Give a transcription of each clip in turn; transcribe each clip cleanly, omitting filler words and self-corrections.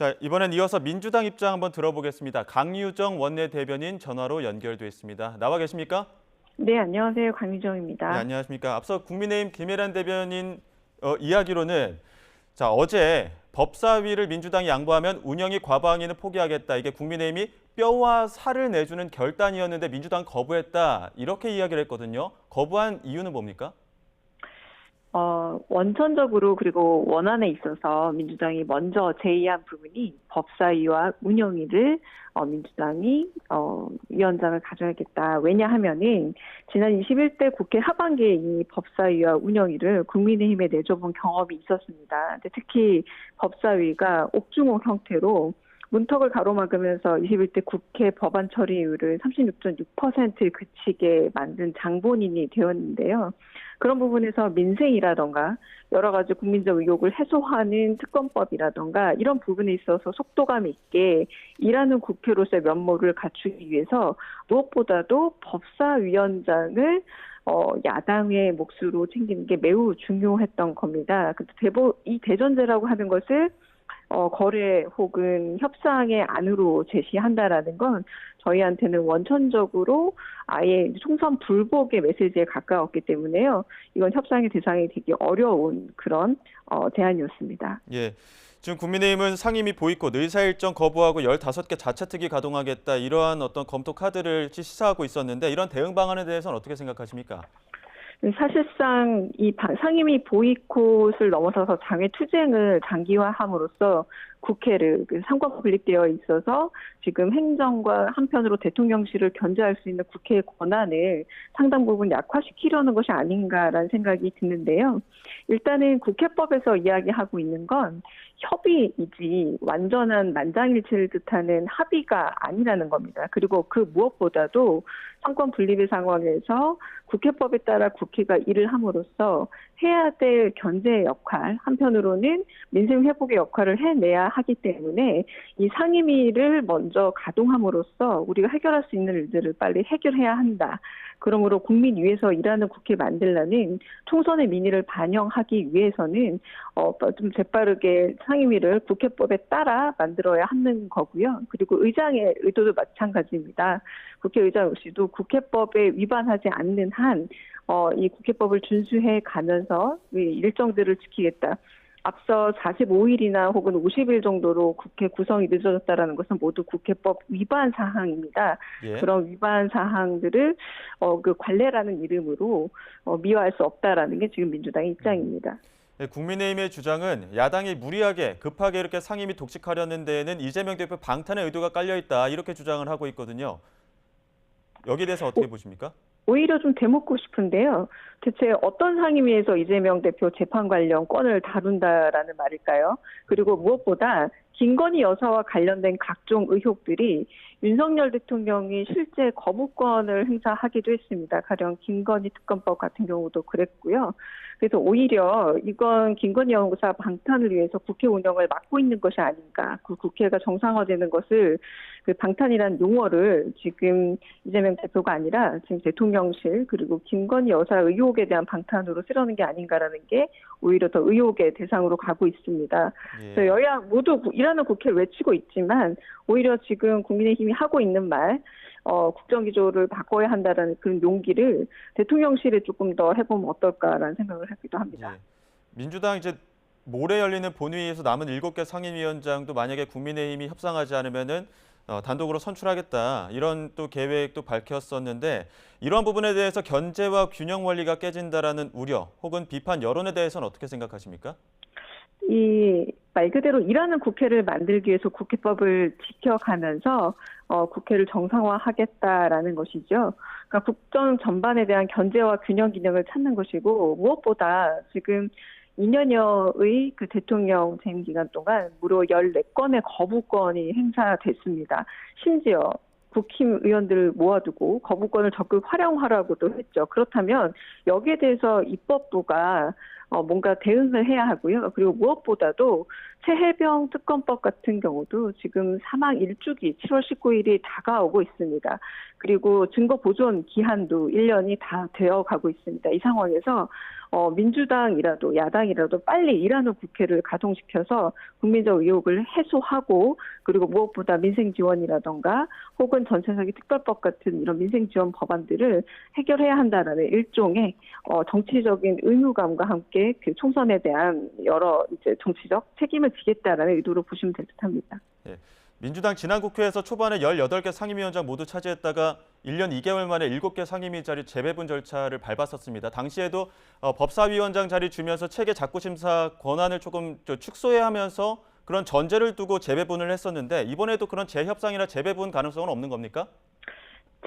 자, 이번엔 이어서 민주당 입장 한번 들어보겠습니다. 강유정 원내대변인 전화로 연결돼 있습니다. 나와 계십니까? 네, 안녕하세요. 네, 강유정입니다. 안녕하십니까? 앞서 국민의힘 김혜란 대변인 이야기로는 어제 법사위를 민주당이 양보하면 운영위 과방위는 포기하겠다. 이게 국민의힘이 뼈와 살을 내주는 결단이었는데 민주당 거부했다. 이렇게 이야기를 했거든요. 거부한 이유는 뭡니까? 원천적으로 그리고 원안에 있어서 민주당이 먼저 제의한 부분이 법사위와 운영위를 민주당이 위원장을 가져야겠다. 왜냐하면은 지난 21대 국회 하반기에 이 법사위와 운영위를 국민의힘에 내줘본 경험이 있었습니다. 근데 특히 법사위가 옥중호 형태로 문턱을 가로막으면서 21대 국회 법안 처리율을 36.6%에 그치게 만든 장본인이 되었는데요. 그런 부분에서 민생이라던가 여러 가지 국민적 의혹을 해소하는 특검법이라던가 이런 부분에 있어서 속도감 있게 일하는 국회로서의 면모를 갖추기 위해서 무엇보다도 법사위원장을 야당의 몫으로 챙기는 게 매우 중요했던 겁니다. 이 대전제라고 하는 것을 거래 혹은 협상의 안으로 제시한다라는 건 저희한테는 원천적으로 아예 총선 불복의 메시지에 가까웠기 때문에요. 이건 협상의 대상이 되기 어려운 그런 제안이었습니다. 예. 지금 국민의힘은 상임위 보이콧, 의사일정 거부하고 15개 자체특위 가동하겠다. 이러한 어떤 검토 카드를 시사하고 있었는데 이런 대응 방안에 대해서는 어떻게 생각하십니까? 사실상 이 상임위 보이콧을 넘어서서 장외 투쟁을 장기화함으로써 국회를 상권 분립되어 있어서 지금 행정과 한편으로 대통령실을 견제할 수 있는 국회의 권한을 상당 부분 약화시키려는 것이 아닌가라는 생각이 드는데요. 일단은 국회법에서 이야기하고 있는 건 협의이지 완전한 만장일치를 뜻하는 합의가 아니라는 겁니다. 그리고 그 무엇보다도 상권 분립의 상황에서 국회법에 따라 국회가 일을 함으로써 해야 될 견제 역할, 한편으로는 민생 회복의 역할을 해내야 하기 때문에 이 상임위를 먼저 가동함으로써 우리가 해결할 수 있는 일들을 빨리 해결해야 한다. 그러므로 국민 위해서 일하는 국회 만들라는 총선의 민의를 반영하기 위해서는 좀 재빠르게 상임위를 국회법에 따라 만들어야 하는 거고요. 그리고 의장의 의도도 마찬가지입니다. 국회의장 역시도 국회법에 위반하지 않는 한 이 국회법을 준수해 가면서 일정들을 지키겠다. 앞서 45일이나 혹은 50일 정도로 국회 구성이 늦어졌다라는 것은 모두 국회법 위반 사항입니다. 예. 그런 위반 사항들을 그 관례라는 이름으로 미화할 수 없다라는 게 지금 민주당의 입장입니다. 네, 국민의힘의 주장은 야당이 무리하게 급하게 이렇게 상임위 독식하려는 데에는 이재명 대표 방탄의 의도가 깔려 있다. 이렇게 주장을 하고 있거든요. 여기에 대해서 어떻게 보십니까? 오히려 좀 되묻고 싶은데요. 대체 어떤 상임위에서 이재명 대표 재판 관련 건을 다룬다라는 말일까요? 그리고 무엇보다 김건희 여사와 관련된 각종 의혹들이 윤석열 대통령이 실제 거부권을 행사하기도 했습니다. 가령 김건희 특검법 같은 경우도 그랬고요. 그래서 오히려 이건 김건희 여사 방탄을 위해서 국회 운영을 막고 있는 것이 아닌가. 그 국회가 정상화되는 것을 그 방탄이라는 용어를 지금 이재명 대표가 아니라 지금 대통령실 그리고 김건희 여사 의혹에 대한 방탄으로 쓰려는 게 아닌가라는 게 오히려 더 의혹의 대상으로 가고 있습니다. 예. 그래서 여야 모두 일하는 국회를 외치고 있지만 오히려 지금 국민의힘이 하고 있는 말 국정기조를 바꿔야 한다라는 그런 용기를 대통령실에 조금 더 해보면 어떨까라는 생각을 하기도 합니다. 예. 민주당 이제 모레 열리는 본회의에서 남은 7개 상임위원장도 만약에 국민의힘이 협상하지 않으면은 단독으로 선출하겠다 이런 또 계획도 밝혔었는데 이러한 부분에 대해서 견제와 균형 원리가 깨진다라는 우려 혹은 비판 여론에 대해서는 어떻게 생각하십니까? 이 말 그대로 일하는 국회를 만들기 위해서 국회법을 지켜가면서 국회를 정상화하겠다라는 것이죠. 그러니까 국정 전반에 대한 견제와 균형 기능을 찾는 것이고 무엇보다 지금 2년여의 그 대통령 재임 기간 동안 무려 14건의 거부권이 행사됐습니다. 심지어 국힘 의원들을 모아두고 거부권을 적극 활용하라고도 했죠. 그렇다면 여기에 대해서 입법부가 뭔가 대응을 해야 하고요. 그리고 무엇보다도 최혜병 특검법 같은 경우도 지금 사망 일주기 7월 19일이 다가오고 있습니다. 그리고 증거 보존 기한도 1년이 다 되어 가고 있습니다. 이 상황에서 민주당이라도 야당이라도 빨리 일하는 국회를 가동시켜서 국민적 의혹을 해소하고 그리고 무엇보다 민생 지원이라던가 혹은 전체적인 특별법 같은 이런 민생 지원 법안들을 해결해야 한다라는 일종의 정치적인 의무감과 함께 그 총선에 대한 여러 이제 정치적 책임을 지겠다라는 의도로 보시면 될 듯합니다. 예. 민주당 지난 국회에서 초반에 18개 상임위원장 모두 차지했다가 1년 2개월 만에 7개 상임위 자리 재배분 절차를 밟았었습니다. 당시에도 법사위원장 자리 주면서 체계 작고심사 권한을 조금 축소해야 하면서 그런 전제를 두고 재배분을 했었는데 이번에도 그런 재협상이나 재배분 가능성은 없는 겁니까?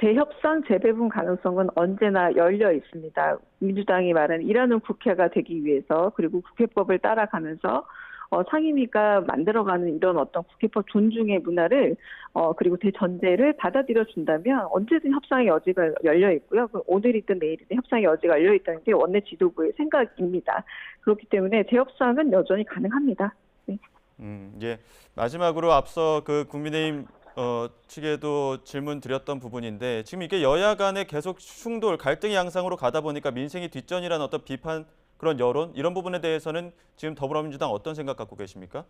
재협상, 재배분 가능성은 언제나 열려 있습니다. 민주당이 말하는 일하는 국회가 되기 위해서 그리고 국회법을 따라가면서 상임위가 만들어가는 이런 어떤 국회법 존중의 문화를 그리고 대전제를 받아들여 준다면 언제든 협상의 여지가 열려 있고요. 오늘이든 내일이든 협상의 여지가 열려 있다는 게 원내 지도부의 생각입니다. 그렇기 때문에 재협상은 여전히 가능합니다. 네. 예. 마지막으로 앞서 그 국민의힘 측에도 질문 드렸던 부분인데 지금 이게 여야 간에 계속 충돌, 갈등의 양상으로 가다 보니까 민생이 뒷전이라는 어떤 비판 그런 여론 이런 부분에 대해서는 지금 더불어민주당 어떤 생각 갖고 계십니까?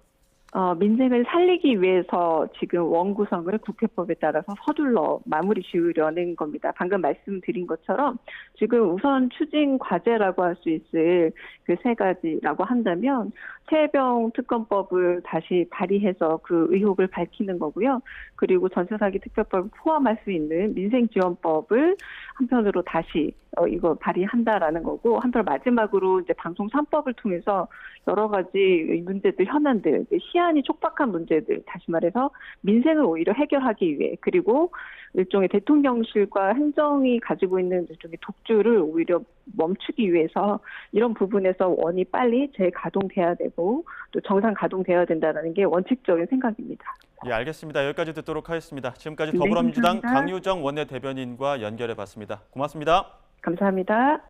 민생을 살리기 위해서 지금 원구성을 국회법에 따라서 서둘러 마무리 지으려는 겁니다. 방금 말씀드린 것처럼 지금 우선 추진 과제라고 할 수 있을 그 세 가지라고 한다면 최혜병 특검법을 다시 발의해서 그 의혹을 밝히는 거고요. 그리고 전세사기 특별법을 포함할 수 있는 민생지원법을 한편으로 다시 이거 발의한다라는 거고 한편 마지막으로 이제 방송 3법을 통해서 여러 가지 문제들, 현안들, 시한이 촉박한 문제들, 다시 말해서 민생을 오히려 해결하기 위해 그리고 일종의 대통령실과 행정이 가지고 있는 일종의 독주를 오히려 멈추기 위해서 이런 부분에서 원이 빨리 재가동돼야 되고 또 정상 가동돼야 된다는 게 원칙적인 생각입니다. 예, 알겠습니다. 여기까지 듣도록 하겠습니다. 지금까지 네, 더불어민주당 감사합니다. 강유정 원내대변인과 연결해 봤습니다. 고맙습니다. 감사합니다.